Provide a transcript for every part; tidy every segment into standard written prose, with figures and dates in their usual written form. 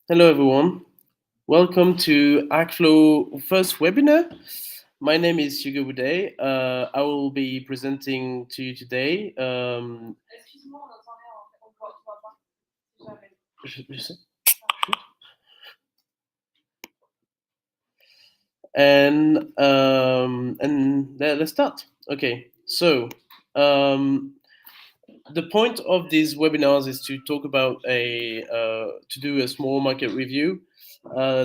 Hello, everyone. Welcome to AgFlow first webinar. My name is Hugo Boudet. I will be presenting to you today. Je sais. Let's start. Okay, so um, the point of these webinars is to talk about to do a small market review.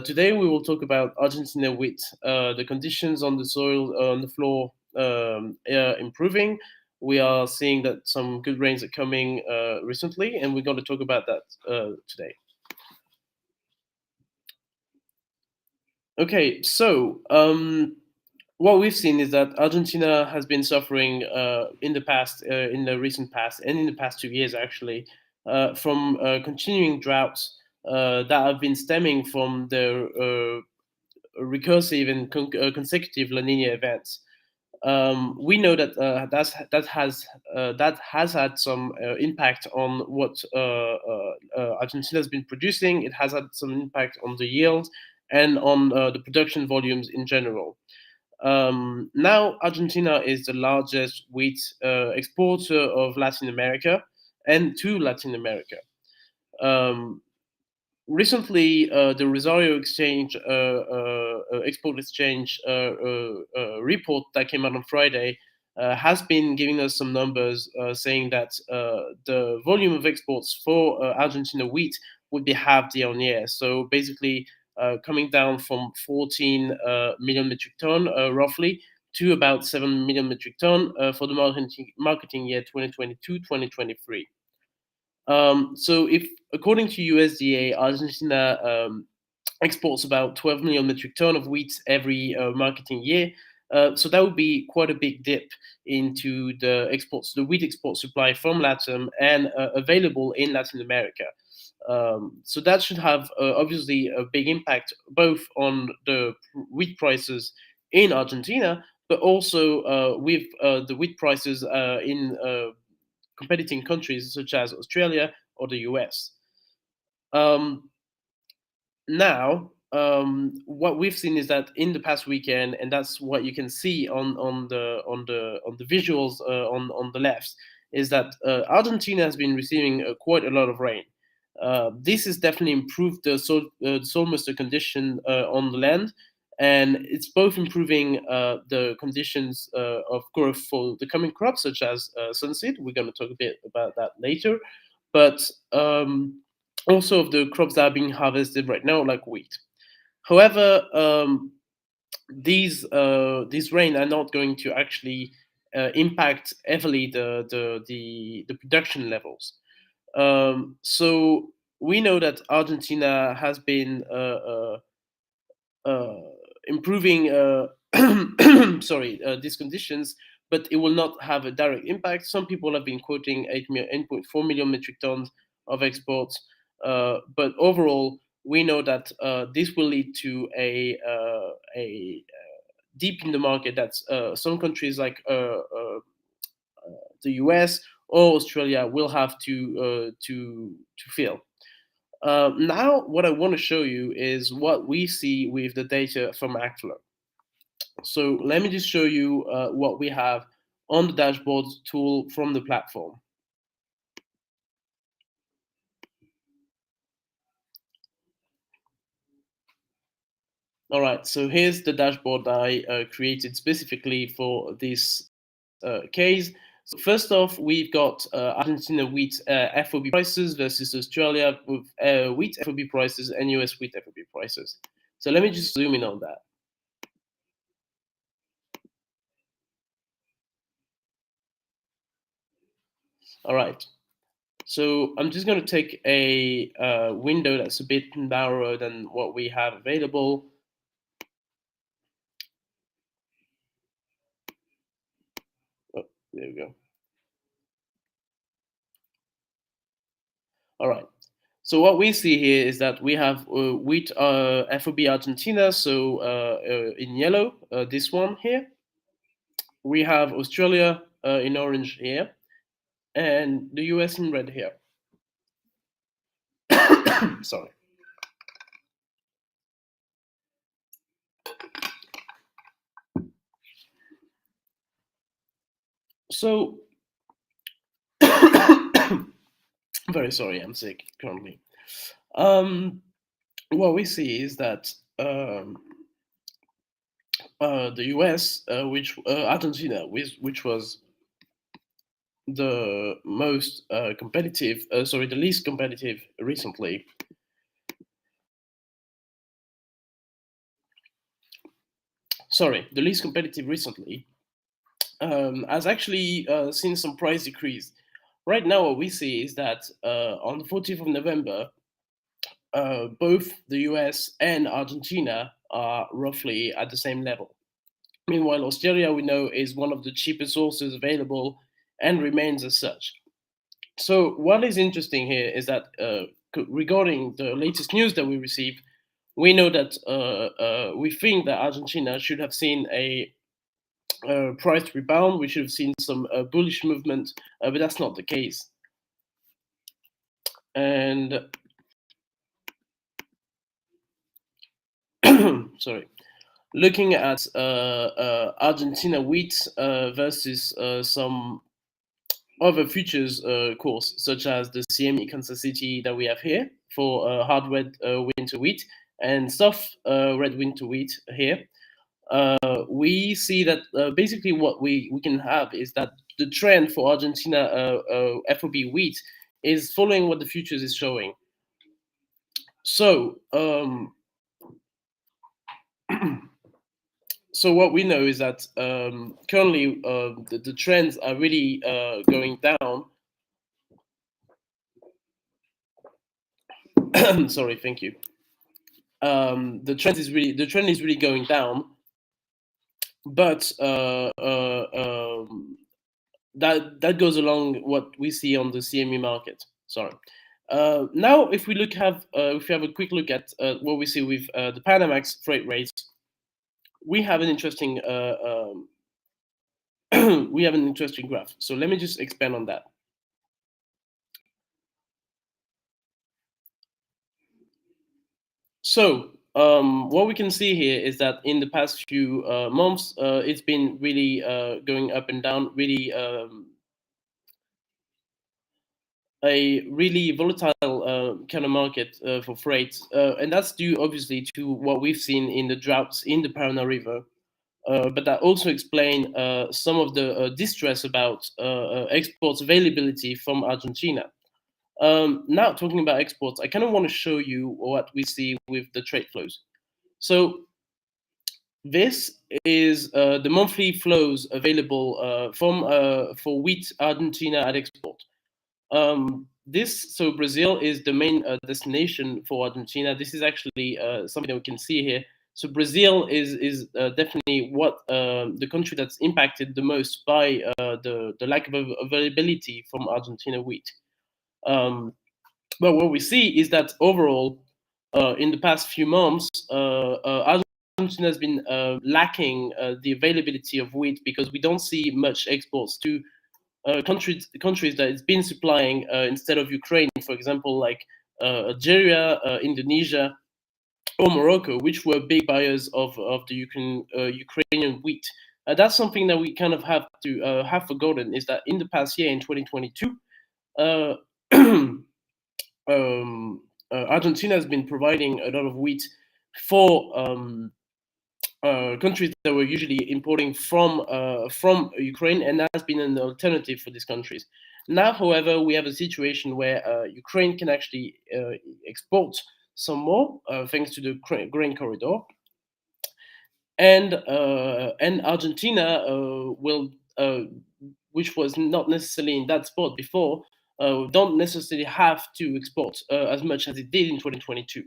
Today we will talk about Argentina wheat. The conditions on the soil, on the floor, are improving. We are seeing that some good rains are coming recently, and we're going to talk about that today. Okay, so what we've seen is that Argentina has been suffering in the past, in the recent past, and in the past 2 years actually, from continuing droughts that have been stemming from the recursive and consecutive La Nina events. We know that that has had some impact on what Argentina has been producing. It has had some impact on the yield and on the production volumes in general. Now, Argentina is the largest wheat exporter of Latin America and to Latin America. Um, Recently, the Rosario Exchange Export Exchange report that came out on Friday has been giving us some numbers saying that the volume of exports for Argentina wheat would be halved year on year. So basically, coming down from 14 million metric ton roughly to about 7 million metric ton for the marketing year 2022-2023. So, if according to USDA, Argentina exports about 12 million metric ton of wheat every marketing year. So that would be quite a big dip into the wheat export supply from Latin and available in Latin America. So that should have obviously a big impact both on the wheat prices in Argentina, but also with the wheat prices in competing countries such as Australia or the US. Um, what we've seen is that in the past weekend, and that's what you can see on the visuals on the left, is that Argentina has been receiving quite a lot of rain. This has definitely improved the soil moisture condition on the land, and it's both improving the conditions of growth for the coming crops, such as sunseed. We're going to talk a bit about that later, but also of the crops that are being harvested right now, like wheat. However, these rain are not going to actually impact heavily the production levels. So we know that Argentina has been uh, improving these conditions, but it will not have a direct impact. Some people have been quoting 8.4 million metric tons of exports, but overall, we know that this will lead to a deep in the market that some countries like the US or Australia will have to fill. Now, what I want to show you is what we see with the data from AgFlow. So let me just show you what we have on the dashboard tool from the platform. All right, so here's the dashboard I created specifically for this case. So first off, we've got Argentina wheat FOB prices versus Australia with wheat FOB prices and US wheat FOB prices. So let me just zoom in on that. All right. So I'm just going to take a window that's a bit narrower than what we have available. Oh, there we go. All right. So what we see here is that we have wheat FOB Argentina, so in yellow, this one here. We have Australia in orange here, and the US in red here. Sorry. So, very sorry, I'm sick currently. Um, what we see is that the US, which Argentina, which was the most competitive, sorry, the least competitive recently. Sorry, the least competitive recently has actually seen some price decrease. Right now, what we see is that on the 14th of November, both the US and Argentina are roughly at the same level. Meanwhile, Australia, we know, is one of the cheapest sources available and remains as such. So, what is interesting here is that regarding the latest news that we received, we know that we think that Argentina should have seen a price rebound. We should have seen some bullish movement, but that's not the case. And sorry, looking at Argentina wheat versus some other futures course, such as the CME Kansas City that we have here for hard red winter wheat and soft red winter wheat here, we see that basically what we can have is that the trend for Argentina FOB wheat is following what the futures is showing. So, so what we know is that currently the trends are really going down. Sorry, thank you. The trend is really going down, but that goes along what we see on the CME market. Sorry. Now, if we have a quick look at what we see with the Panamax freight rates, we have an interesting we have an interesting graph. So let me just expand on that. So what we can see here is that in the past few months, it's been really going up and down, really a really volatile kind of market for freight, and that's due obviously to what we've seen in the droughts in the Paraná River. But that also explain some of the distress about exports availability from Argentina. Now, talking about exports, I kind of want to show you what we see with the trade flows. So this is the monthly flows available from for wheat Argentina at export. So Brazil is the main destination for Argentina. This is actually something that we can see here. So Brazil is definitely what the country that's impacted the most by the lack of availability from Argentina wheat. Um, but what we see is that overall, in the past few months, Argentina has been lacking the availability of wheat because we don't see much exports to countries that it's been supplying instead of Ukraine, for example, like Algeria, Indonesia, or Morocco, which were big buyers of the Ukrainian wheat. That's something that we kind of have to have forgotten is that in the past year, in 2022, uh, Argentina has been providing a lot of wheat for countries that were usually importing from Ukraine, and that has been an alternative for these countries. Now, however, we have a situation where Ukraine can actually export some more thanks to the grain corridor, and Argentina will, which was not necessarily in that spot before, don't necessarily have to export as much as it did in 2022.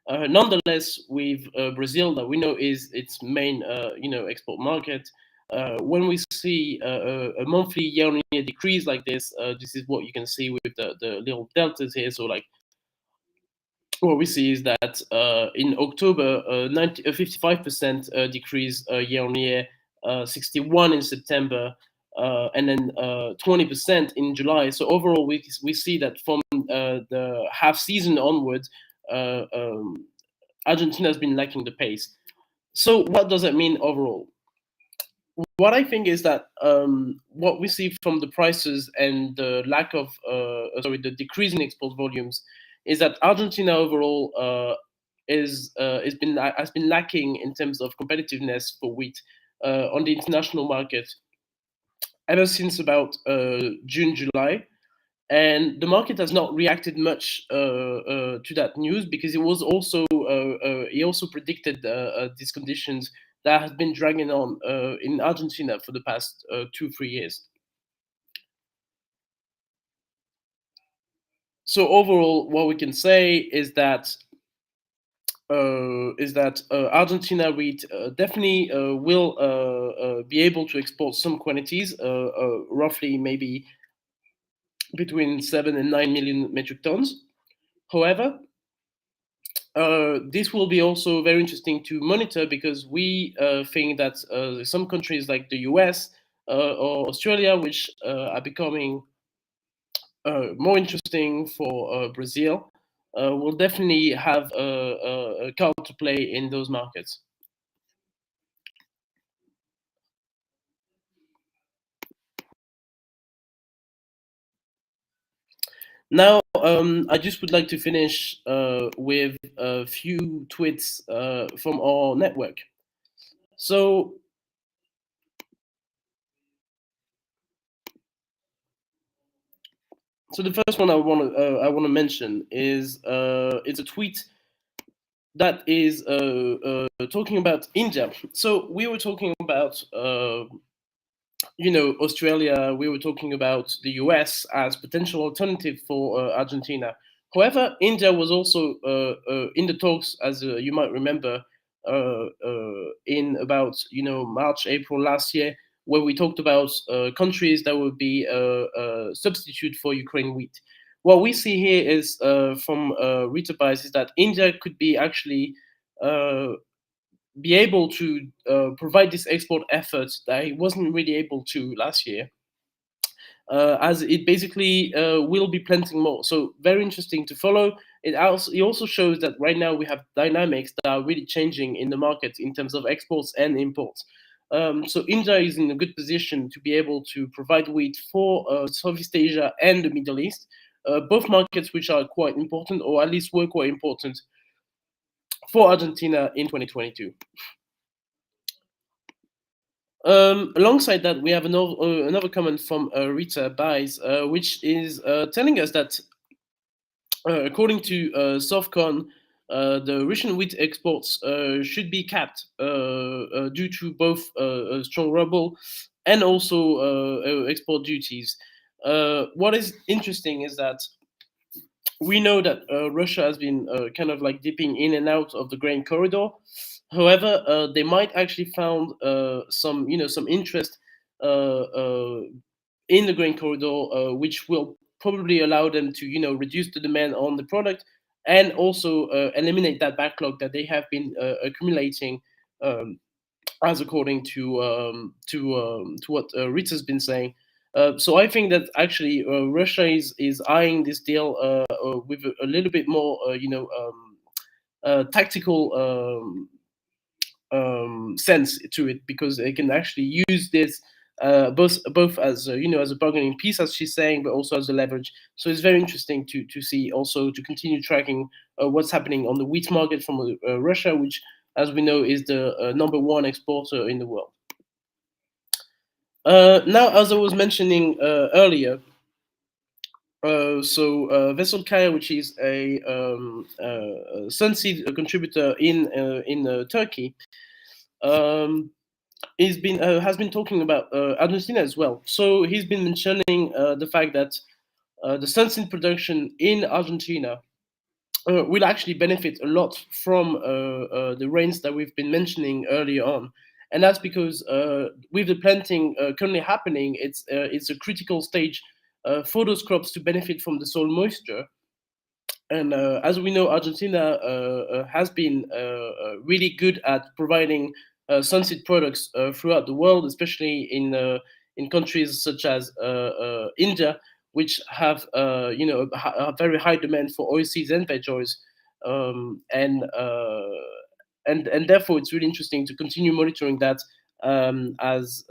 Nonetheless, with Brazil, that we know is its main, export market, when we see a monthly year-on-year decrease like this is what you can see with the little deltas here. So, like, what we see is that in October, 55% decrease year on year, 61 in September, and then 20% in July. So overall, we see that from the half season onwards, Argentina has been lacking the pace. So what does that mean overall? What I think is that what we see from the prices and the lack of, the decrease in export volumes, is that Argentina overall has been lacking in terms of competitiveness for wheat on the international market ever since about June, July. And the market has not reacted much to that news because he also predicted these conditions that have been dragging on in Argentina for the past 2 3 years. So overall, what we can say is that Argentina wheat definitely will be able to export some quantities, roughly maybe between 7 and 9 million metric tons. However, this will be also very interesting to monitor because we think that some countries like the US or Australia, which are becoming more interesting for Brazil, will definitely have a card to play in those markets. Now, I just would like to finish with a few tweets from our network. So, so the first one I want to mention is it's a tweet that is talking about India. So we were talking about Australia. We were talking about the US as potential alternative for Argentina. However, India was also in the talks, as you might remember, in about March, April last year, where we talked about countries that would be a substitute for Ukraine wheat. What we see here is from Rita Bias is that India could be actually uh, be able to provide this export effort that it wasn't really able to last year, as it basically will be planting more. So very interesting to follow. It also shows that right now we have dynamics that are really changing in the market in terms of exports and imports. So India is in a good position to be able to provide wheat for Southeast Asia and the Middle East, both markets which are quite important, or at least were quite important for Argentina in 2022. Alongside that, we have another comment from Rita Bies, which is telling us that according to Softcon, the Russian wheat exports should be capped due to both a strong ruble and also export duties. What is interesting is that we know that Russia has been kind of like dipping in and out of the grain corridor. However, they might actually found some interest uh, uh, in the grain corridor, which will probably allow them to reduce the demand on the product and also eliminate that backlog that they have been accumulating, um, as according to what Rita's been saying. So I think that actually Russia is eyeing this deal with a little bit more, tactical sense to it, because they can actually use this both as as a bargaining piece, as she's saying, but also as a leverage. So it's very interesting to see, also to continue tracking what's happening on the wheat market from Russia, which, as we know, is the number one exporter in the world. Now, as I was mentioning earlier, Vessel Kaya, which is a Sunseed contributor in Turkey, um, has been talking about Argentina as well. So he's been mentioning the fact that the sunset production in Argentina will actually benefit a lot from the rains that we've been mentioning earlier on, and that's because with the planting currently happening, it's a critical stage for those crops to benefit from the soil moisture. And as we know, Argentina has been really good at providing sunset products throughout the world, especially in countries such as India, which have a very high demand for oilseeds and veg oils. And therefore it's really interesting to continue monitoring that, as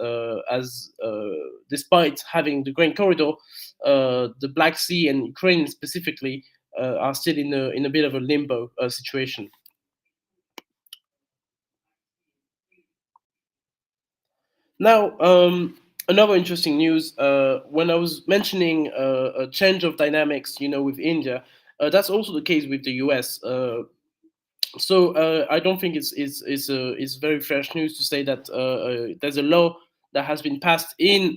despite having the grain corridor, the Black Sea and Ukraine specifically are still in a bit of a limbo situation. Now, another interesting news. When I was mentioning a change of dynamics, with India, that's also the case with the U.S. So I don't think it's very fresh news to say that there's a law that has been passed in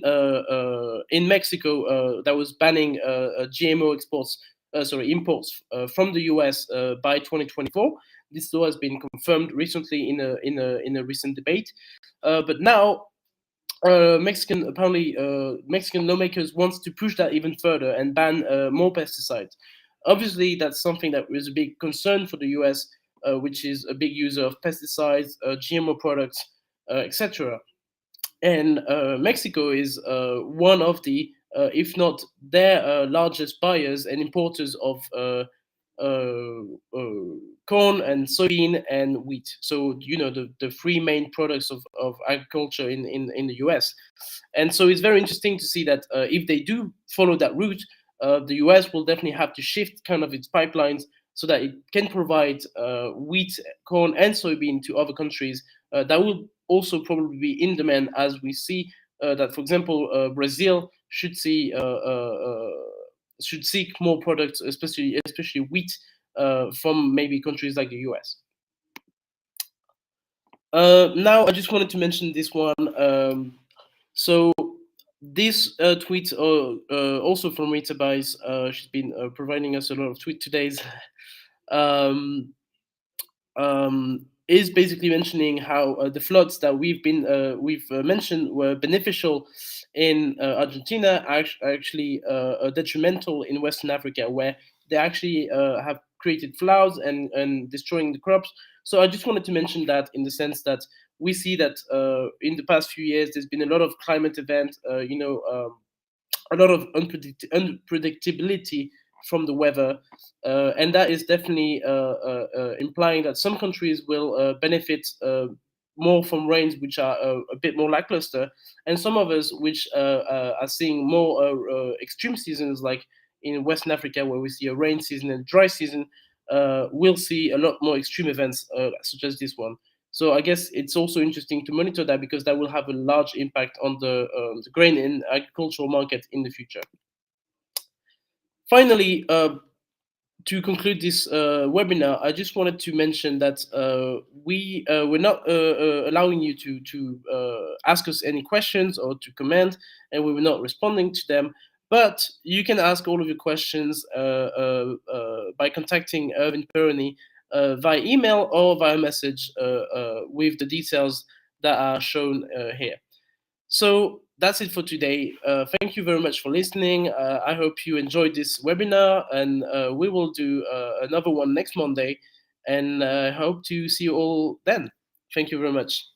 Mexico that was banning GMO exports, sorry, imports from the US by 2024. This law has been confirmed recently in a recent debate, but now Mexican lawmakers wants to push that even further and ban more pesticides. Obviously, that's something that is a big concern for the U.S., which is a big user of pesticides, GMO products, etc. And Mexico is one of the, if not their largest buyers and importers of corn and soybean and wheat. So the three main products of agriculture in the US. And so it's very interesting to see that if they do follow that route, the US will definitely have to shift kind of its pipelines so that it can provide wheat, corn, and soybean to other countries that will also probably be in demand, as we see that, for example, Brazil should seek more products, especially wheat, from maybe countries like the US. Now, I just wanted to mention this one. So this tweet, also from Rita Bice, she's been providing us a lot of tweet today's. Um, is basically mentioning how the floods that we've mentioned were beneficial in Argentina, actually detrimental in Western Africa, where they actually have created floods and destroying the crops. So I just wanted to mention that in the sense that we see that in the past few years there's been a lot of climate events, a lot of unpredictability from the weather, and that is definitely implying that some countries will benefit more from rains which are a bit more lackluster, and some others which are seeing more extreme seasons, like in Western Africa, where we see a rain season and dry season, will see a lot more extreme events such as this one. So I guess it's also interesting to monitor that, because that will have a large impact on the grain and agricultural market in the future. Finally, to conclude this webinar, I just wanted to mention that we're not allowing you to ask us any questions or to comment, and we were not responding to them. But you can ask all of your questions by contacting Irvin Peroni via email or via message with the details that are shown here. So that's it for today. Thank you very much for listening. I hope you enjoyed this webinar, and we will do another one next Monday. And I hope to see you all then. Thank you very much.